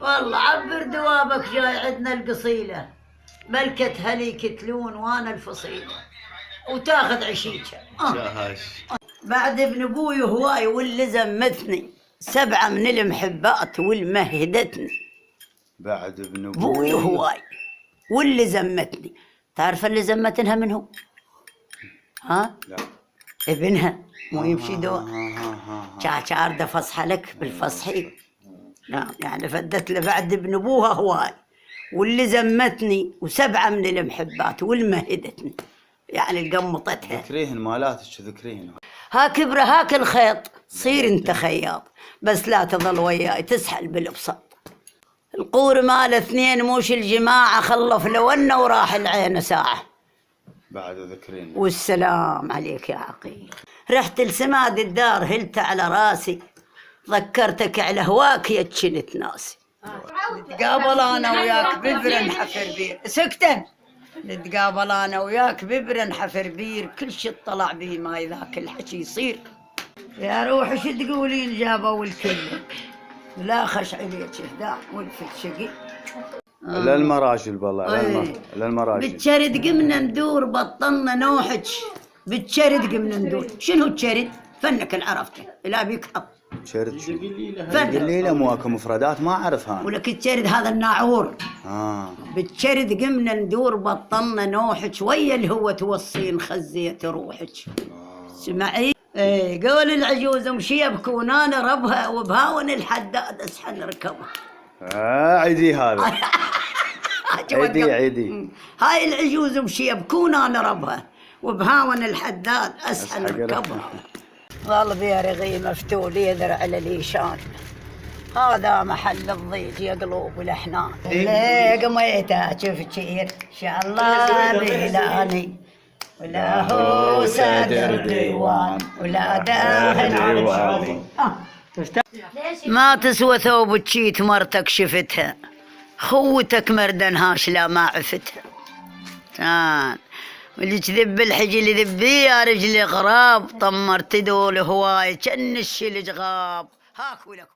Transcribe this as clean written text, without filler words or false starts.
والله عبر دوابك جاي عندنا القصيلة، ملكة هلي كتلون وانا الفصيلة وتاخذ عشيتها. بعد ابن ابوي هواي واللي زمتني 7 من المحبات واللي مهدتني. بعد ابن ابوي هواي واللي زمتني. تعرف اللي زمتنها من هو؟ ها؟ لا ابنها مو يمشي دور شعر ده فصحى لك بالفصحي. نعم يعني فدت له بعد ابن ابوها هواي واللي زمتني و7 من المحبات واللي مهدتني، يعني قمطتها. ذكريهن مالاتك ذكريهن. ها كبره هاك الخيط صير انت خياط، بس لا تظل وياي تسحل بالبساط. القور مال 2 موش الجماعة خلف لونه وراح العين ساعة. بعد ذكرين والسلام عليك يا عقيل. رحت لسماد الدار هلت على راسي، ذكرتك على هواك يا تشنت ناسي. نتقابل انا وياك ببر حفر بير. سكتن. نتقابل انا وياك ببر حفر بير، كل شي اطلع بيه ما ذاك الحكي يصير. يا روح شو تقولين جابوا الكل، لا خش عليك هدا ولفت شقي. لا المراجل بالله لا المراجل. بتشرد قمنا ندور بطلنا نوحج، بتشرد قمنا ندور. شنو الشرد؟ فنك العرفته لا بيك حط. شرد شو؟ قليله مواكب مفردات ما اعرفها. ولك الشرد هذا الناعور. بتشرد قمنا ندور بطلنا نوحج، ويا اللي هو توصين خزية روحك. سمعي؟ ايه قول العجوز امشي يبكون انا ربها وبهاون الحداد اسحن ركبها. عيدي هذا. عيدي هاي العجوز امشي يبكون انا ربها وبهاون الحداد اسحن ركبها. ظل بيرغي مفتول يذر على ليشان، هذا محل الضيج يا قلوب الاحنان. ليه قميته شوف شير شاء الله بيلاني، ولا هو صدر ديوان ولا داهن على ما تسوى ثوب تشيت مرتك شفتها، خوتك مردنهاش لا ما عفتها. واللي تذب الحجل ذبي يا رجلي غراب، طمرت دول هواي كن الشلج غاب. هاك ولك